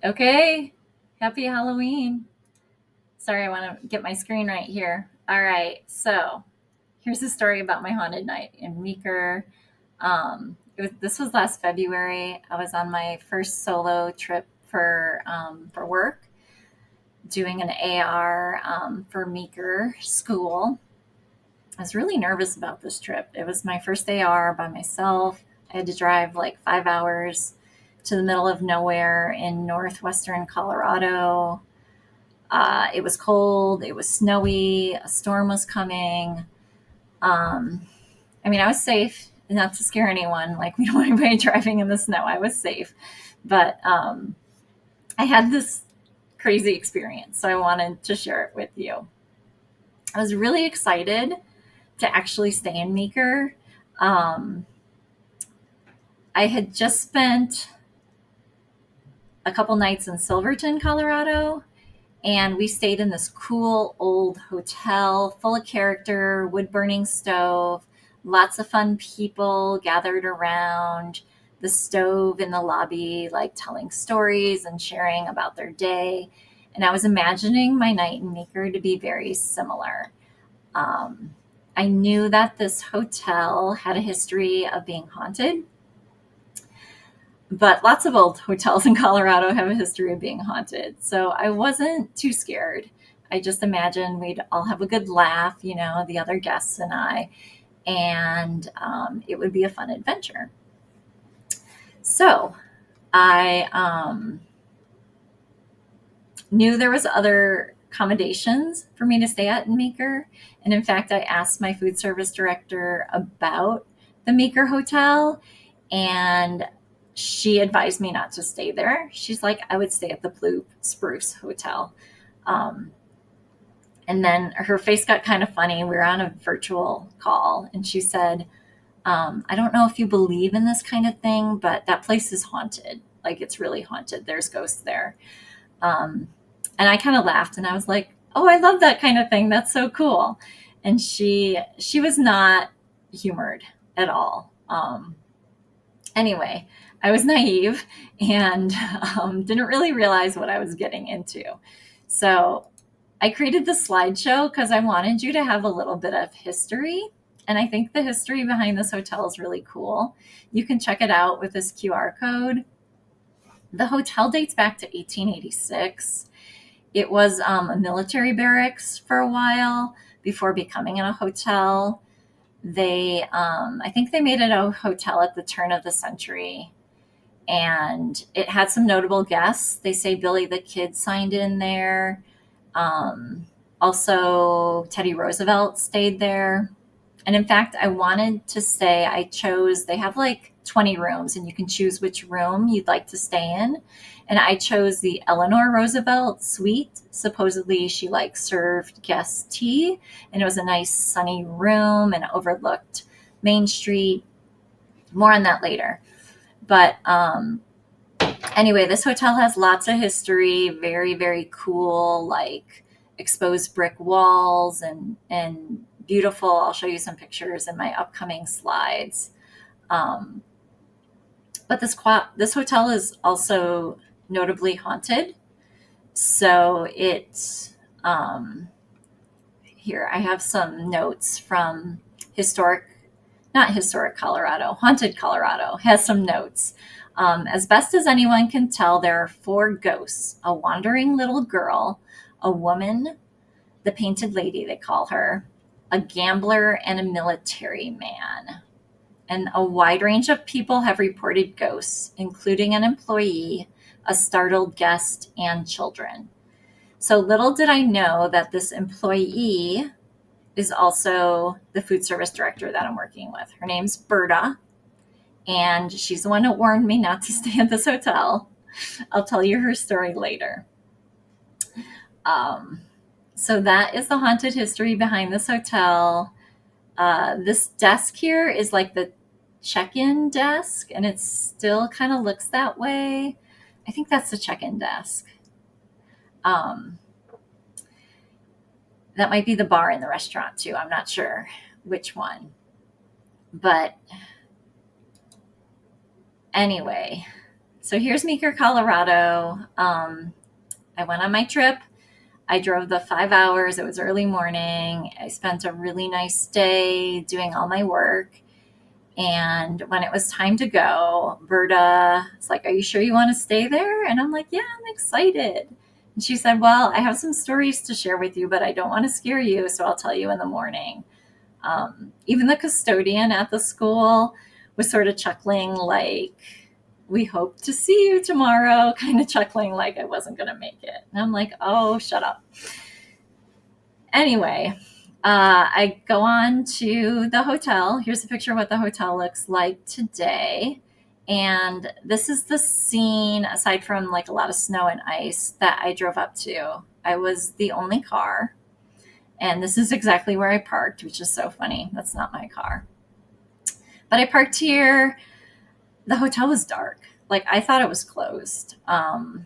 Okay. Happy Halloween. Sorry, I want to get my screen right here. All right. So here's a story about my haunted night in Meeker. This was last February. I was on my first solo trip for work, doing an AR for Meeker school. I was really nervous about this trip. It was my first AR by myself. I had to drive like 5 hours to the middle of nowhere in northwestern Colorado. It was cold, it was snowy, a storm was coming. Um, I mean, I was safe, not to scare anyone. Like, we don't want anybody driving in the snow. I was safe. But I had this crazy experience, so I wanted to share it with you. I was really excited to actually stay in Meeker. Um, I had just spent a couple nights in Silverton, Colorado, and we stayed in this cool old hotel full of character, wood burning stove, lots of fun people gathered around the stove in the lobby, like telling stories and sharing about their day. And I was imagining my night in Meeker to be very similar. Um, I knew that this hotel had a history of being haunted, but lots of old hotels in Colorado have a history of being haunted. So I wasn't too scared. I just imagined we'd all have a good laugh, the other guests and I, and it would be a fun adventure. So I knew there was other accommodations for me to stay at in Meeker. And in fact, I asked my food service director about the Meeker Hotel, and she advised me not to stay there. She's like, I would stay at the Blue Spruce Hotel. Um, and then her face got kind of funny. We were on a virtual call, and she said, I don't know if you believe in this kind of thing, but that place is haunted. Like, it's really haunted. There's ghosts there. Um, and I kind of laughed, and I was like, "Oh, I love that kind of thing. That's so cool." And she was not humored at all. Anyway, I was naive and didn't really realize what I was getting into. So I created the slideshow because I wanted you to have a little bit of history. And I think the history behind this hotel is really cool. You can check it out with this QR code. The hotel dates back to 1886. It was a military barracks for a while before becoming a hotel. I think they made it a hotel at the turn of the century, and it had some notable guests. They say Billy the Kid signed in there. Um, Also, Teddy Roosevelt stayed there. And in fact, I wanted to stay. They have like 20 rooms, and you can choose which room you'd like to stay in. And I chose the Eleanor Roosevelt suite. Supposedly, she like served guests tea, and it was a nice sunny room and overlooked Main Street. More on that later. But anyway, this hotel has lots of history, very, very cool, like exposed brick walls and beautiful. I'll show you some pictures in my upcoming slides. Um, but this hotel is also notably haunted. So here I have some notes from historic, not historic Colorado, haunted Colorado has some notes. As best as anyone can tell, there are four ghosts: a wandering little girl, a woman, the painted lady, they call her, a gambler, and a military man. And a wide range of people have reported ghosts, including an employee, a startled guest, and children. So little did I know that this employee is also the food service director that I'm working with. Her name's Berta, and she's the one that warned me not to stay at this hotel. I'll tell you her story later. Um, so that is the haunted history behind this hotel. This desk here is like the check-in desk, and it still kind of looks that way. I think that's the check-in desk. Um, that might be the bar in the restaurant too. I'm not sure which one. But anyway, So here's Meeker, Colorado. I went on my trip. I drove the 5 hours. It was early morning. I spent a really nice day doing all my work. And when it was time to go, Berta was like, "Are you sure you want to stay there?" And I'm like, "Yeah, I'm excited." And she said, "Well, I have some stories to share with you, but I don't want to scare you, so I'll tell you in the morning." Even the custodian at the school was sort of chuckling, like, "We hope to see you tomorrow," kind of chuckling like I wasn't going to make it. And I'm like, "Oh, shut up." Anyway, I go on to the hotel. Here's a picture of what the hotel looks like today. And this is the scene, aside from like a lot of snow and ice, that I drove up to. I was the only car. And this is exactly where I parked, which is so funny. That's not my car. But I parked here. The hotel was dark. Like, I thought it was closed. Got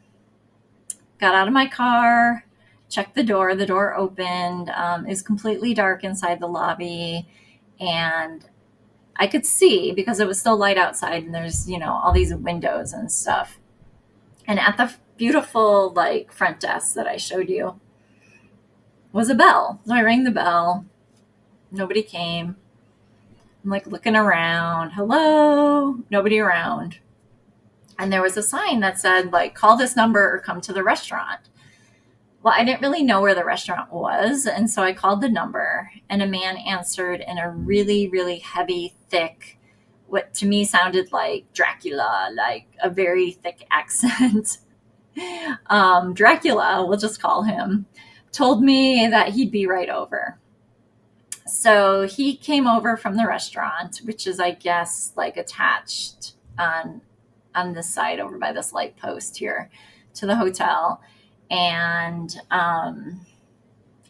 out of my car, checked the door. The door opened. It was completely dark inside the lobby. And I could see, because it was still light outside, and there's, all these windows and stuff. And at the beautiful, like, front desk that I showed you was a bell. So I rang the bell. Nobody came. I'm like looking around. Hello? Nobody around. And there was a sign that said, like, "Call this number or come to the restaurant." Well, I didn't really know where the restaurant was. And so I called the number, and a man answered in a really, really heavy, thick, what to me sounded like Dracula, like a very thick accent. Dracula, we'll just call him, told me that he'd be right over. So he came over from the restaurant, which is, I guess, like attached on this side over by this light post here to the hotel. And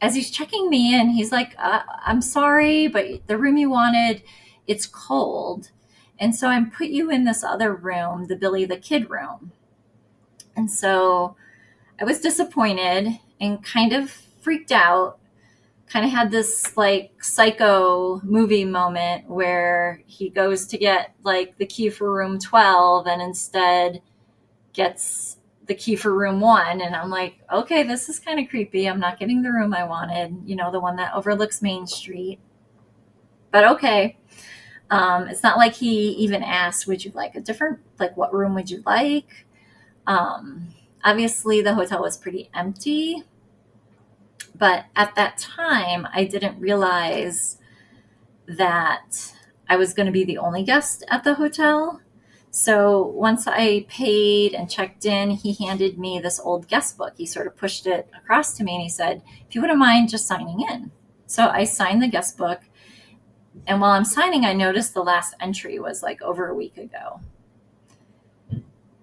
as he's checking me in, he's like, "I'm sorry, but the room you wanted, it's cold. And so I put you in this other room, the Billy the Kid room." And so I was disappointed and kind of freaked out. Kind of had this like psycho movie moment where he goes to get like the key for room 12 and instead gets the key for room 1. And I'm like, okay, this is kind of creepy. I'm not getting the room I wanted, the one that overlooks Main Street. But okay. It's not like he even asked, "Would you like a different, like, what room would you like?" Obviously the hotel was pretty empty. But at that time, I didn't realize that I was going to be the only guest at the hotel. So once I paid and checked in, he handed me this old guest book. He sort of pushed it across to me and he said, "If you wouldn't mind just signing in." So I signed the guest book. And while I'm signing, I noticed the last entry was like over a week ago.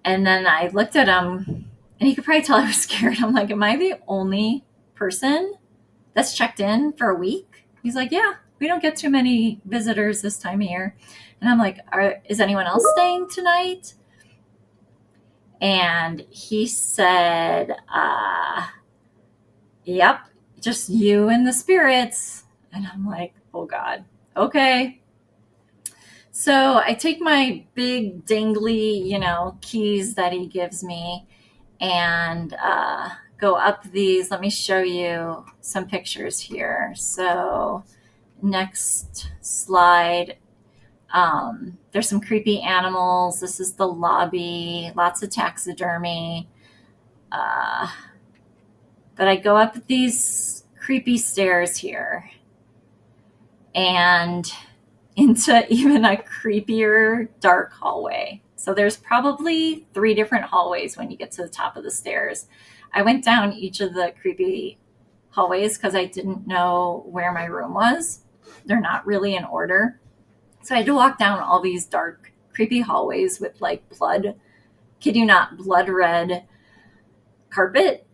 And then I looked at him, and you could probably tell I was scared. I'm like, "Am I the only person that's checked in for a week?" He's like, "Yeah, we don't get too many visitors this time of year." And I'm like, "Is anyone else staying tonight?" And he said, "Yep, just you and the spirits." And I'm like, "Oh God, okay." So I take my big dangly, keys that he gives me and go up these. Let me show you some pictures here. So next slide. There's some creepy animals. This is the lobby, lots of taxidermy. But I go up these creepy stairs here and into even a creepier dark hallway. So there's probably 3 different hallways when you get to the top of the stairs. I went down each of the creepy hallways because I didn't know where my room was. They're not really in order. So I had to walk down all these dark, creepy hallways with like blood, kid you not, blood red carpet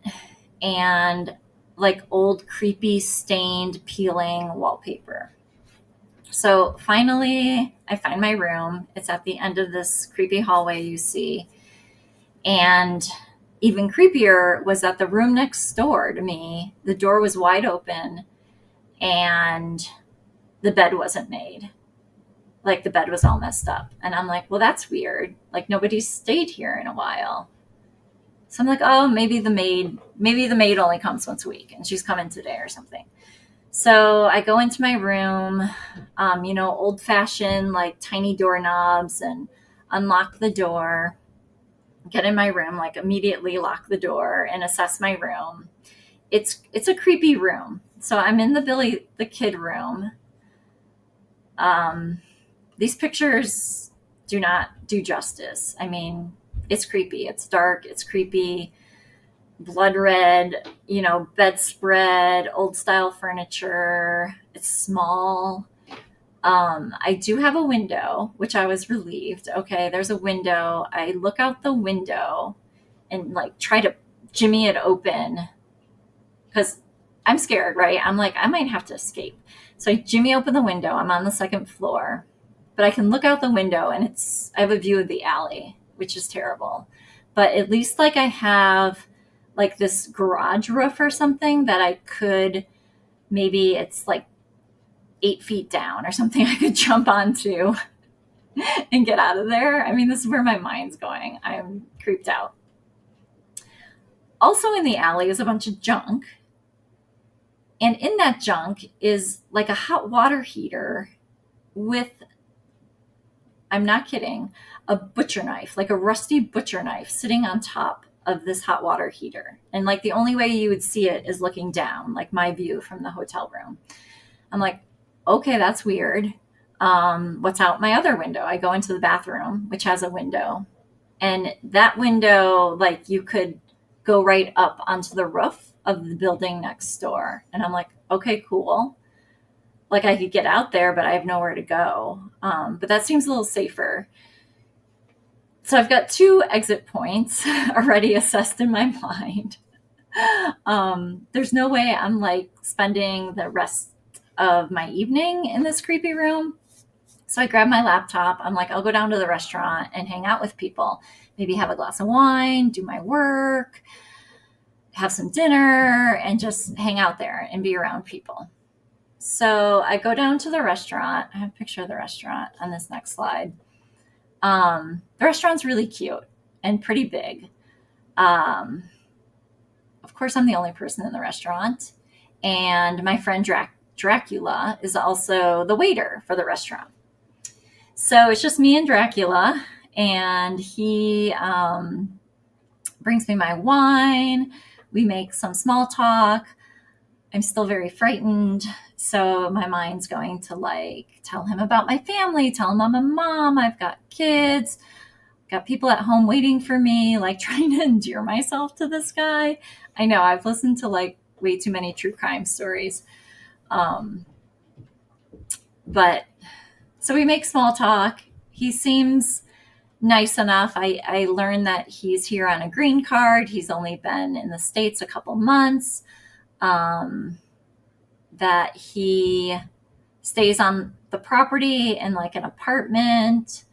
and like old, creepy, stained, peeling wallpaper. So finally, I find my room. It's at the end of this creepy hallway you see. And even creepier was that the room next door to me, the door was wide open and the bed wasn't made. Like the bed was all messed up. And I'm like, well, that's weird. Like nobody's stayed here in a while. So I'm like, oh, maybe the maid only comes once a week and she's coming today or something. So I go into my room, old fashioned, like tiny doorknobs, and unlock the door, get in my room, like immediately lock the door and assess my room. It's a creepy room. So I'm in the kid room. Um, these pictures do not do justice. I mean, it's creepy. It's dark. It's creepy. Blood red, bedspread, old style furniture. It's small. I do have a window, which I was relieved. Okay, there's a window. I look out the window and like try to jimmy it open because I'm scared, right? I'm like, I might have to escape. So I jimmy open the window. I'm on the second floor, but I can look out the window and I have a view of the alley, which is terrible. But at least like I have like this garage roof or something that I could, maybe it's like 8 feet down or something I could jump onto and get out of there. I mean, this is where my mind's going. I'm creeped out. Also in the alley is a bunch of junk. And in that junk is like a hot water heater with, I'm not kidding, a butcher knife, like a rusty butcher knife sitting on top of this hot water heater. And like the only way you would see it is looking down, like my view from the hotel room. I'm like, okay, that's weird. What's out my other window? I go into the bathroom, which has a window. And that window, like you could go right up onto the roof of the building next door. And I'm like, okay, cool. Like I could get out there, but I have nowhere to go. But that seems a little safer. So I've got 2 exit points already assessed in my mind. There's no way I'm like spending the rest of my evening in this creepy room. So I grab my laptop. I'm like, I'll go down to the restaurant and hang out with people. Maybe have a glass of wine, do my work, have some dinner, and just hang out there and be around people. So I go down to the restaurant. I have a picture of the restaurant on this next slide. The restaurant's really cute and pretty big. Of course, I'm the only person in the restaurant. And my friend Dracula is also the waiter for the restaurant. So it's just me and Dracula, and he brings me my wine. We make some small talk. I'm still very frightened. So my mind's going to like tell him about my family, tell him I'm a mom, I've got kids, got people at home waiting for me, like trying to endear myself to this guy. I know I've listened to like way too many true crime stories. But so we make small talk. He seems nice enough. I learned that he's here on a green card. He's only been in the States a couple months. That he stays on the property in like an apartment,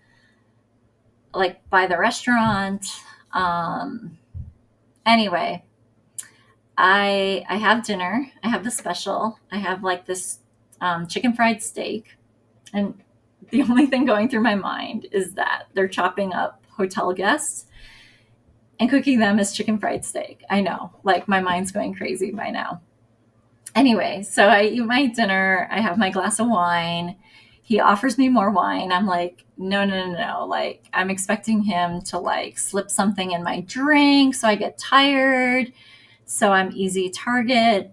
like by the restaurant. Anyway, I have dinner. I have the special. I have like this chicken fried steak. And the only thing going through my mind is that they're chopping up hotel guests and cooking them as chicken fried steak. I know, like my mind's going crazy by now. Anyway, so I eat my dinner. I have my glass of wine. He offers me more wine. I'm like, no, no, no, no. Like, I'm expecting him to like slip something in my drink. So I get tired. So I'm easy target.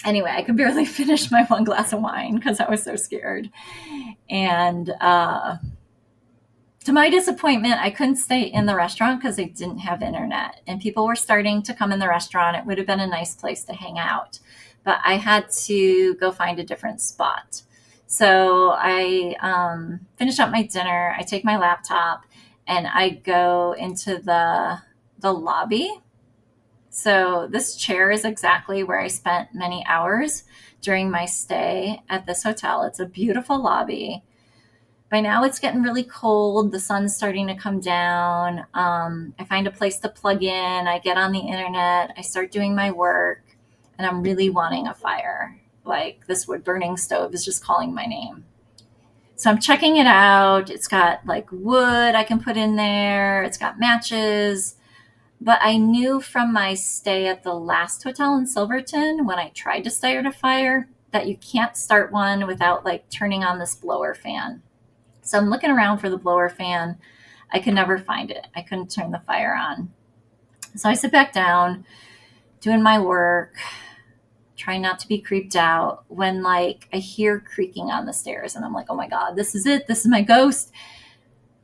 Anyway, I could barely finish my 1 glass of wine because I was so scared. And to my disappointment, I couldn't stay in the restaurant because they didn't have internet. And people were starting to come in the restaurant. It would have been a nice place to hang out. But I had to go find a different spot. So I finish up my dinner. I take my laptop and I go into the lobby. So this chair is exactly where I spent many hours during my stay at this hotel. It's a beautiful lobby. By now it's getting really cold. The sun's starting to come down. I find a place to plug in. I get on the internet. I start doing my work. And I'm really wanting a fire. Like this wood burning stove is just calling my name. So I'm checking it out. It's got like wood I can put in there, it's got matches. But I knew from my stay at the last hotel in Silverton, when I tried to start a fire, that you can't start one without like turning on this blower fan. So I'm looking around for the blower fan. I could never find it. I couldn't turn the fire on. So I sit back down, doing my work, trying not to be creeped out, when like I hear creaking on the stairs and I'm like, oh my God, this is it. This is my ghost.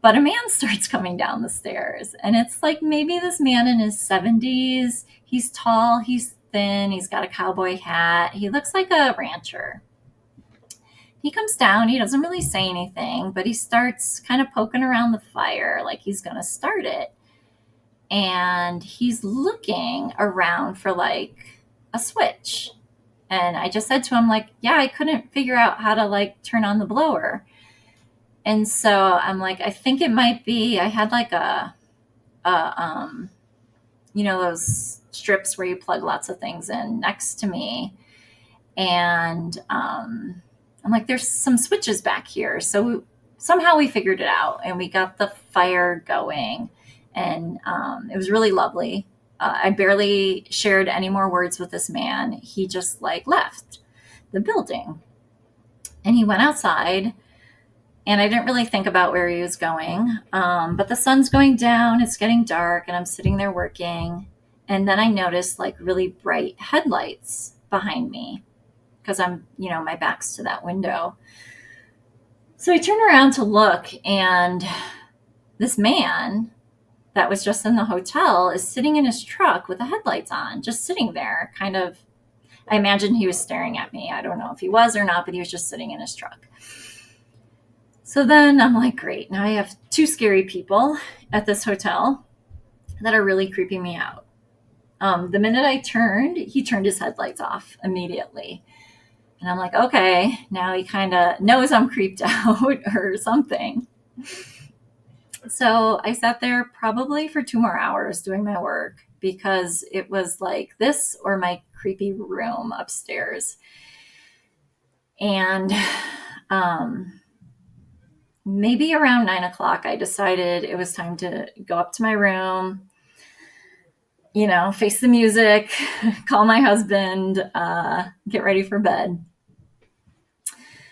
But a man starts coming down the stairs, and it's like maybe this man in his 70s. He's tall, he's thin, he's got a cowboy hat. He looks like a rancher. He comes down, he doesn't really say anything, but he starts kind of poking around the fire like he's going to start it. And he's looking around for like a switch. And I just said to him, like, yeah, I couldn't figure out how to like turn on the blower. And so I'm like, I think it might be, I had like a those strips where you plug lots of things in next to me. And I'm like, there's some switches back here. So somehow we figured it out and we got the fire going. And it was really lovely. I barely shared any more words with this man. He just like left the building and he went outside. And I didn't really think about where he was going. But the sun's going down, it's getting dark, and I'm sitting there working. And then I noticed like really bright headlights behind me because my back's to that window. So I turn around to look, and this man that was just in the hotel is sitting in his truck with the headlights on, just sitting there, kind of. I imagine he was staring at me. I don't know if he was or not, but he was just sitting in his truck. So then I'm like, great. Now I have two scary people at this hotel that are really creeping me out. The minute I turned, he turned his headlights off immediately. And I'm like, okay, now he kind of knows I'm creeped out or something. So I sat there probably for 2 more hours doing my work because it was like this or my creepy room upstairs. And maybe around 9 o'clock, I decided it was time to go up to my room, face the music, call my husband, get ready for bed.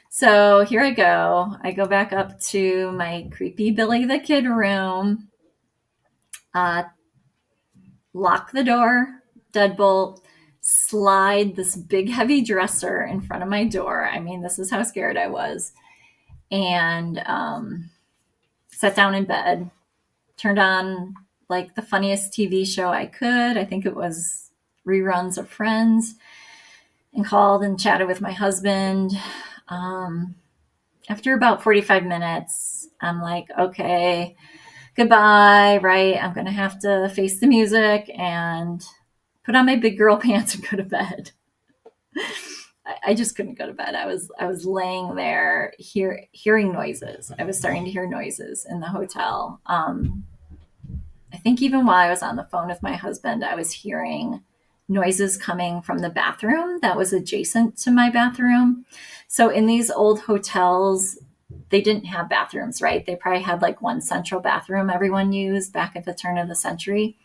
So here I go. I go back up to my creepy Billy the Kid room, lock the door, deadbolt, slide this big heavy dresser in front of my door. I mean, this is how scared I was. And sat down in bed, turned on like the funniest TV show I could. I think it was reruns of Friends, and called and chatted with my husband. After about 45 minutes, I'm like, okay, goodbye, right? I'm going to have to face the music and put on my big girl pants and go to bed. I just couldn't go to bed. I was laying there hearing noises. I was starting to hear noises in the hotel. I think even while I was on the phone with my husband, I was hearing noises coming from the bathroom that was adjacent to my bathroom. So in these old hotels, they didn't have bathrooms, right? They probably had like one central bathroom everyone used back at the turn of the century.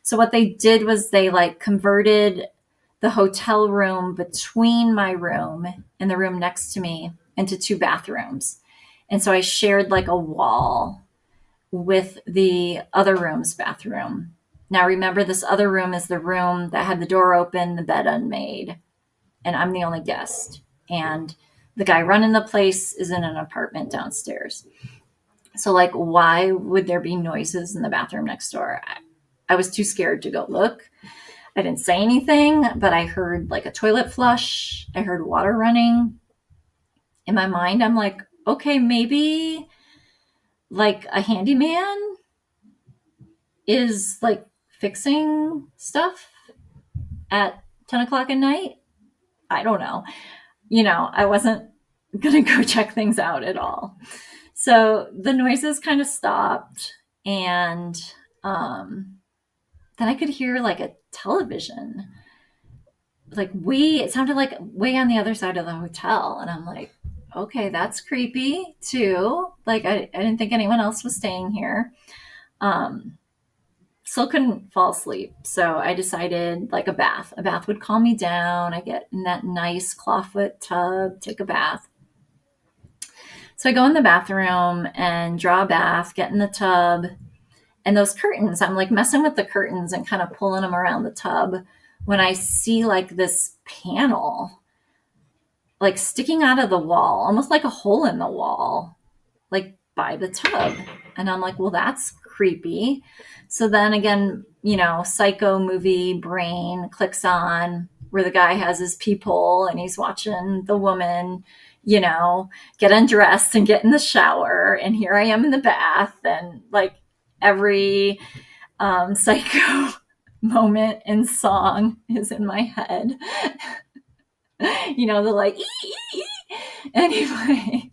So what they did was they like converted the hotel room between my room and the room next to me into two bathrooms. And so I shared like a wall with the other room's bathroom. Now remember, this other room is the room that had the door open, the bed unmade, and I'm the only guest. And the guy running the place is in an apartment downstairs. So like, why would there be noises in the bathroom next door? I was too scared to go look. I didn't say anything, but I heard like a toilet flush. I heard water running. In my mind, I'm like, okay, maybe like a handyman is like fixing stuff at 10 o'clock at night. I don't know. I wasn't going to go check things out at all. So the noises kind of stopped. And then I could hear like a television, like it sounded like way on the other side of the hotel. And I'm like, okay, that's creepy too. Like, I didn't think anyone else was staying here. Um, Still couldn't fall asleep. So I decided like a bath. A bath would calm me down. I get in that nice clawfoot tub, take a bath. So I go in the bathroom and draw a bath, get in the tub, and those curtains, I'm like messing with the curtains and kind of pulling them around the tub when I see like this panel like sticking out of the wall, almost like a hole in the wall, like by the tub. And I'm like, well, that's creepy. So then again, psycho movie brain clicks on where the guy has his peephole and he's watching the woman, get undressed and get in the shower. And here I am in the bath, and like every psycho moment and song is in my head. The like, anyway,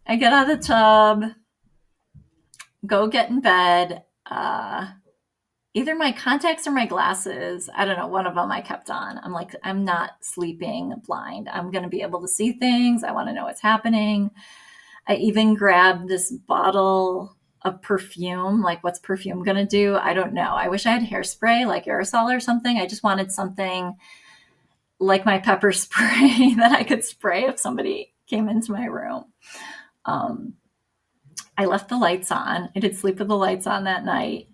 I get out of the tub, go get in bed. Either my contacts or my glasses, I don't know, one of them I kept on. I'm like, I'm not sleeping blind. I'm going to be able to see things. I want to know what's happening. I even grabbed this bottle of perfume. Like, what's perfume going to do? I don't know. I wish I had hairspray, like aerosol or something. I just wanted something like my pepper spray that I could spray if somebody came into my room. I left the lights on. I did sleep with the lights on that night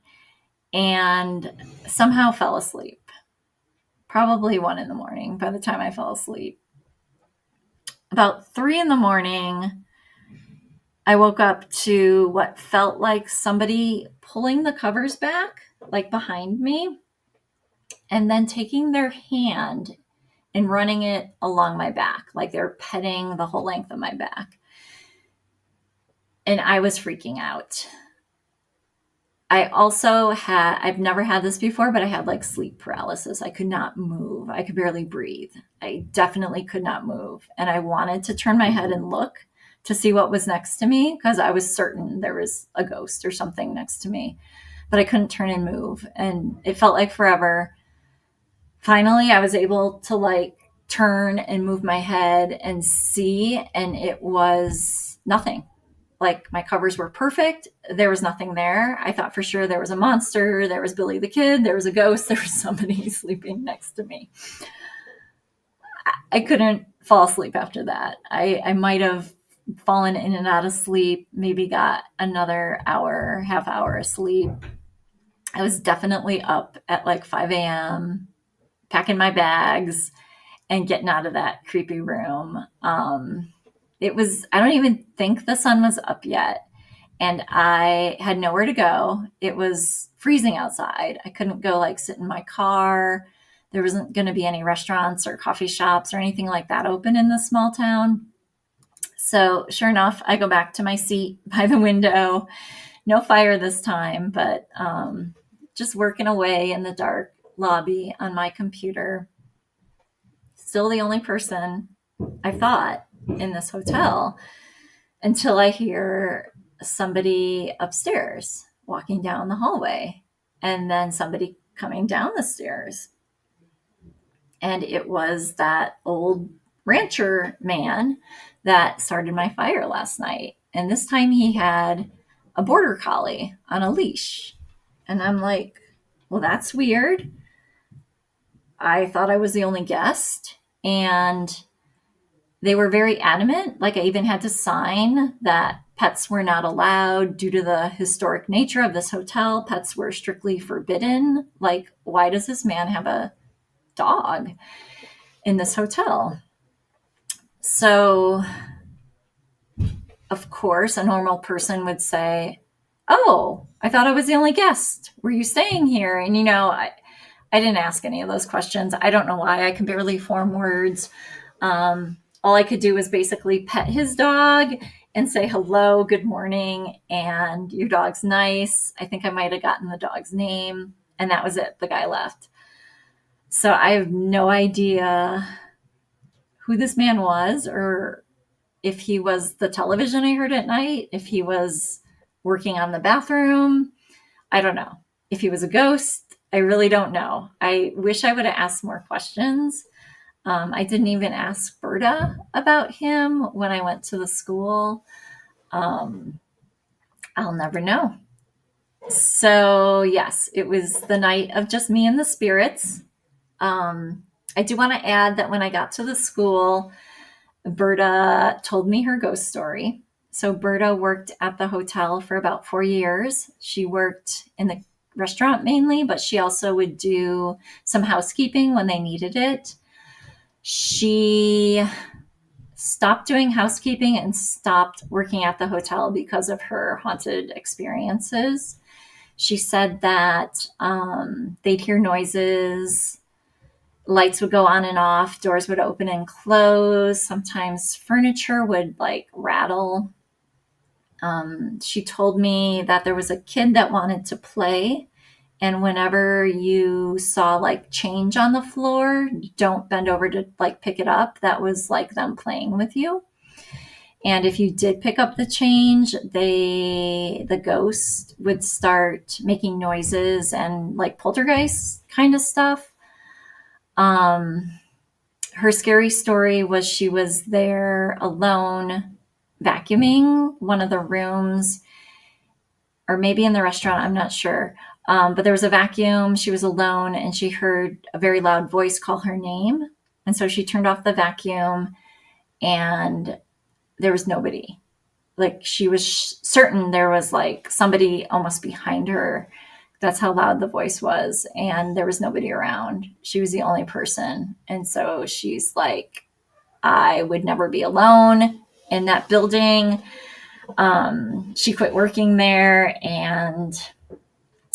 and somehow fell asleep. Probably 1 a.m. by the time I fell asleep. About 3 a.m, I woke up to what felt like somebody pulling the covers back, like behind me, and then taking their hand and running it along my back, like they're petting the whole length of my back. And I was freaking out. I also I've never had this before, but I had like sleep paralysis. I could not move. I could barely breathe. I definitely could not move. And I wanted to turn my head and look to see what was next to me because I was certain there was a ghost or something next to me, but I couldn't turn and move. And it felt like forever. Finally, I was able to like turn and move my head and see, and it was nothing. Like my covers were perfect. There was nothing there. I thought for sure there was a monster. There was Billy the Kid. There was a ghost. There was somebody sleeping next to me. I couldn't fall asleep after that. I might have fallen in and out of sleep, maybe got another hour, half hour of sleep. I was definitely up at like 5 a.m., packing my bags and getting out of that creepy room. I don't even think the sun was up yet. And I had nowhere to go. It was freezing outside. I couldn't go like sit in my car. There wasn't going to be any restaurants or coffee shops or anything like that open in this small town. So sure enough, I go back to my seat by the window. No fire this time, but just working away in the dark lobby on my computer. Still the only person, I thought, in this hotel until I hear somebody upstairs walking down the hallway and then somebody coming down the stairs. And it was that old rancher man that started my fire last night. And this time he had a border collie on a leash. And I'm like, well, that's weird. I thought I was the only guest. And they were very adamant. Like I even had to sign that pets were not allowed due to the historic nature of this hotel. Pets were strictly forbidden. Like, why does this man have a dog in this hotel? So, of course, a normal person would say, oh, I thought I was the only guest. Were you staying here? And, I didn't ask any of those questions. I don't know why. I can barely form words. All I could do was basically pet his dog and say hello, good morning, and your dog's nice. I think I might have gotten the dog's name, and that was it. The guy left. So I have no idea who this man was, or if he was the television I heard at night, if he was working on the bathroom. I don't know. If he was a ghost, I really don't know. I wish I would have asked more questions. I didn't even ask Berta about him when I went to the school. Um, I'll never know. So, yes, it was the night of just me and the spirits. I do want to add that when I got to the school, Berta told me her ghost story. So, Berta worked at the hotel for about 4 years. She worked in the restaurant mainly, but she also would do some housekeeping when they needed it. She stopped doing housekeeping and stopped working at the hotel because of her haunted experiences. She said that they'd hear noises, lights would go on and off, doors would open and close. Sometimes furniture would like rattle. She told me that there was a kid that wanted to play. And whenever you saw like change on the floor, don't bend over to like pick it up. That was like them playing with you. And if you did pick up the change, the ghost would start making noises and like poltergeist kind of stuff. Um, Her scary story was she was there alone vacuuming one of the rooms, or maybe in the restaurant, I'm not sure. But there was a vacuum. She was alone and she heard a very loud voice call her name. And so she turned off the vacuum and there was nobody. Like she was certain there was like somebody almost behind her. That's how loud the voice was. And there was nobody around. She was the only person. And so she's like, I would never be alone in that building. She quit working there. And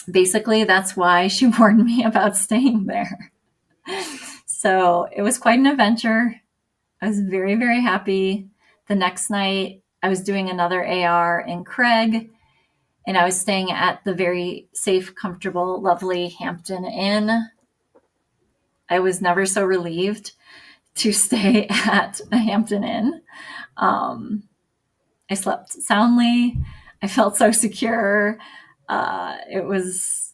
basically, that's why she warned me about staying there. So it was quite an adventure. I was very, very happy. The next night, I was doing another AR in Craig, and I was staying at the very safe, comfortable, lovely Hampton Inn. I was never so relieved to stay at a Hampton Inn. I slept soundly. I felt so secure. It was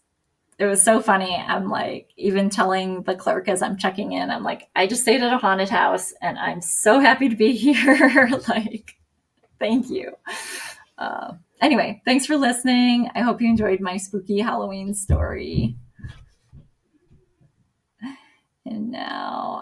so funny. I'm like, even telling the clerk as I'm checking in, I'm like, I just stayed at a haunted house and I'm so happy to be here. Like, thank you. Anyway, thanks for listening. I hope you enjoyed my spooky Halloween story. And now